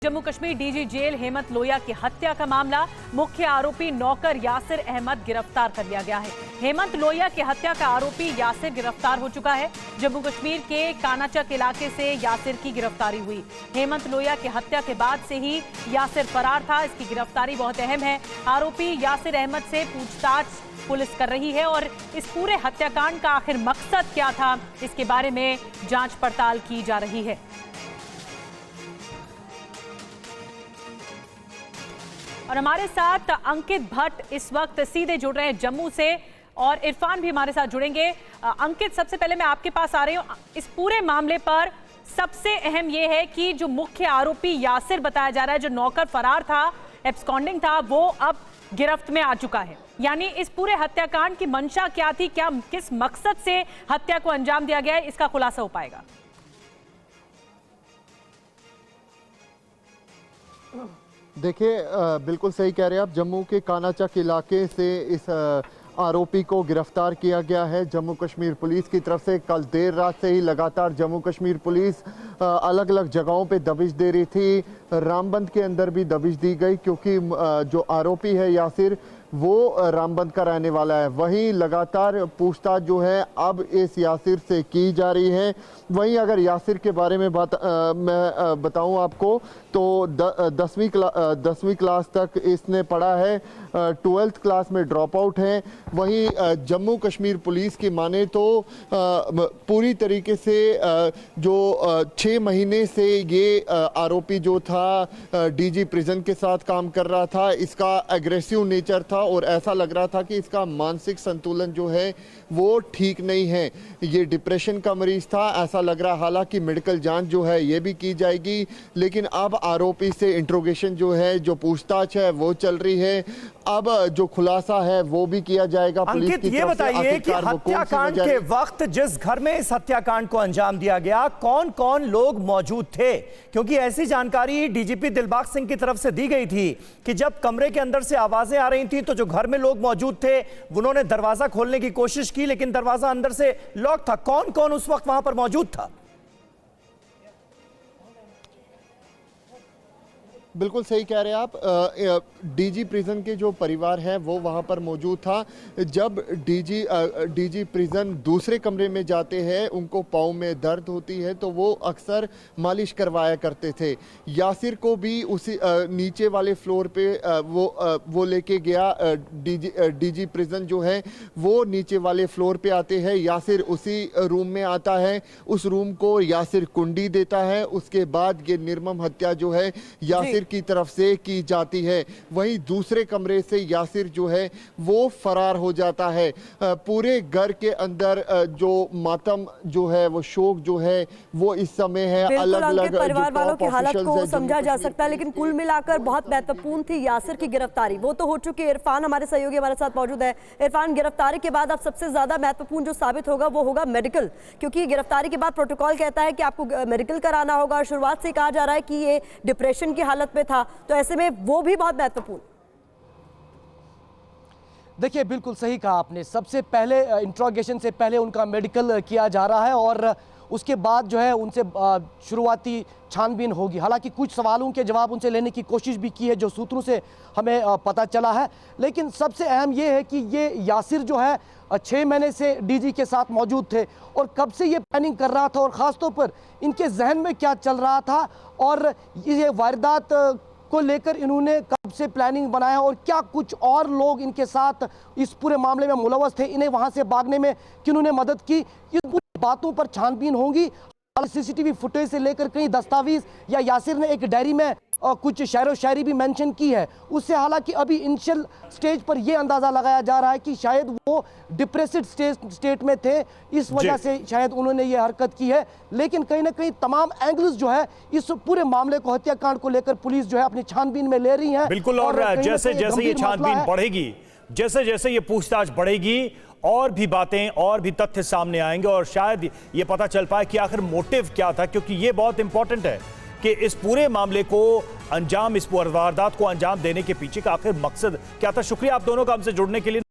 Jammu Kashmir DG jail Hemant लोया की हत्या का मामला। मुख्य आरोपी नौकर यासिर अहमद गिरफ्तार कर लिया गया है। हेमंत लोया की हत्या का आरोपी यासिर गिरफ्तार हो चुका है। जम्मू कश्मीर के कानाचक इलाके से यासिर की गिरफ्तारी हुई। हेमंत लोया की हत्या के बाद से ही यासिर फरार था। इसकी गिरफ्तारी बहुत अहम है। आरोपी यासिर अहमद से पूछताछ पुलिस कर रही है और इस पूरे हत्याकांड का आखिर मकसद क्या था, इसके बारे में जांच पड़ताल की जा रही है। और हमारे साथ अंकित भट्ट इस वक्त सीधे जुड़ रहे हैं जम्मू से, और इरफान भी हमारे साथ जुड़ेंगे। अंकित, सबसे पहले मैं आपके पास आ रही हूँ। इस पूरे मामले पर सबसे अहम यह है कि जो मुख्य आरोपी यासिर बताया जा रहा है, जो नौकर फरार था, एब्सकॉन्डिंग था, वो अब गिरफ्त में आ चुका है। यानी इस पूरे हत्याकांड की मंशा क्या थी, क्या किस मकसद से हत्या को अंजाम दिया गया है, इसका खुलासा हो पाएगा। देखिए, बिल्कुल सही कह रहे हैं आप। जम्मू के कानाचक इलाके से इस आरोपी को गिरफ्तार किया गया है जम्मू कश्मीर पुलिस की तरफ से। कल देर रात से ही लगातार जम्मू कश्मीर पुलिस अलग अलग जगहों पे दबिश दे रही थी। रामबंद के अंदर भी दबिश दी गई क्योंकि जो आरोपी है यासिर, वो रामबंद का रहने वाला है। वहीं लगातार पूछताछ जो है अब इस यासिर से की जा रही है। वहीं अगर यासिर के बारे में मैं बताऊं आपको तो 10वीं क्लास तक इसने पढ़ा है, 12th क्लास में ड्रॉप आउट है। वहीं जम्मू कश्मीर पुलिस की माने तो पूरी तरीके से जो 6 महीने से ये आरोपी जो था डीजी प्रिजन के साथ काम कर रहा था। इसका एग्रेसिव नेचर था और ऐसा लग रहा था कि इसका मानसिक संतुलन जो है वो ठीक नहीं है। ये डिप्रेशन का मरीज था, ऐसा लग रहा। हालांकि मेडिकल जांच जो है ये भी की जाएगी, लेकिन अब आरोपी से इंट्रोगेशन जो है, जो पूछताछ है वो चल रही है। अब जो खुलासा है वो भी किया जाएगा। अंकित, ये बताइए कि हत्याकांड के वक्त जिस घर में इस हत्याकांड को अंजाम दिया गया, कौन कौन लोग मौजूद थे? क्योंकि ऐसी जानकारी डीजीपी दिलबाग सिंह की तरफ से दी गई थी कि जब कमरे के अंदर से आवाजें आ रही थी तो जो घर में लोग मौजूद थे उन्होंने दरवाजा खोलने की कोशिश की, लेकिन दरवाजा अंदर से लॉक था। कौन कौन उस वक्त वहां पर मौजूद था? बिल्कुल सही कह रहे हैं आप। डीजी प्रिजन के जो परिवार है वो वहाँ पर मौजूद था। जब डीजी प्रिजन दूसरे कमरे में जाते हैं, उनको पाँव में दर्द होती है तो वो अक्सर मालिश करवाया करते थे। यासिर को भी उसी नीचे वाले फ्लोर पे वो लेके गया। डीजी प्रिजन जो है वो नीचे वाले फ्लोर पे आते हैं। यासिर उसी रूम में आता है, उस रूम को यासिर कुंडी देता है। उसके बाद ये निर्मम हत्या जो है यासिर की तरफ से की जाती है। वहीं दूसरे कमरे से यासिर जो है वो फरार हो जाता है। पूरे घर के अंदर जो मातम जो है, वो शोक जो है वो इस समय है। अलग अलग परिवार वालों की हालत को समझा जा सकता है, लेकिन कुल मिलाकर बहुत महत्वपूर्ण थी यासिर की गिरफ्तारी। वो तो हो चुकी है। इरफान हमारे सहयोगी हमारे साथ मौजूद है। इरफान, गिरफ्तारी के बाद अब सबसे ज्यादा महत्वपूर्ण जो साबित होगा वो होगा मेडिकल, क्योंकि गिरफ्तारी के बाद प्रोटोकॉल कहता है कि आपको मेडिकल कराना होगा। शुरुआत से कहा जा रहा है कि ये डिप्रेशन की हालत में था, तो ऐसे में वो भी बहुत महत्वपूर्ण। देखिए, बिल्कुल सही कहा आपने। सबसे पहले इंट्रोगेशन से पहले उनका मेडिकल किया जा रहा है और उसके बाद जो है उनसे शुरुआती छानबीन होगी। हालांकि कुछ सवालों के जवाब उनसे लेने की कोशिश भी की है, जो सूत्रों से हमें पता चला है। लेकिन सबसे अहम ये है कि ये यासिर जो है 6 महीने से डीजी के साथ मौजूद थे और कब से ये प्लानिंग कर रहा था और ख़ासतौर पर इनके जहन में क्या चल रहा था और ये वारदात को लेकर इन्होंने कब से प्लानिंग बनाया और क्या कुछ और लोग इनके साथ इस पूरे मामले में मुलव्वस थे, इन्हें वहां से भागने में किन्होंने मदद की, इन पूरी बातों पर छानबीन होगी। सीसीटीवी फुटेज से लेकर कई दस्तावेज या यासिर ने एक डायरी में कुछ शायरो शायरी भी मेंशन की है उससे। हालांकि अभी इनिशियल स्टेज पर यह अंदाजा लगाया जा रहा है कि शायद वो डिप्रेसिव स्टेट में थे, इस वजह से शायद उन्होंने ये हरकत की है। लेकिन कहीं ना कहीं तमाम एंगल्स जो है इस पूरे मामले को, हत्याकांड को लेकर पुलिस जो है अपनी छानबीन में ले रही है। बिल्कुल, और जैसे जैसे ये छानबीन बढ़ेगी, जैसे जैसे ये पूछताछ बढ़ेगी, और भी बातें और भी तथ्य सामने आएंगे और शायद ये पता चल पाए कि आखिर मोटिव क्या था, क्योंकि ये बहुत इंपॉर्टेंट है कि इस पूरे मामले को अंजाम, इस वारदात को अंजाम देने के पीछे का आखिर मकसद क्या था। शुक्रिया आप दोनों का हमसे जुड़ने के लिए।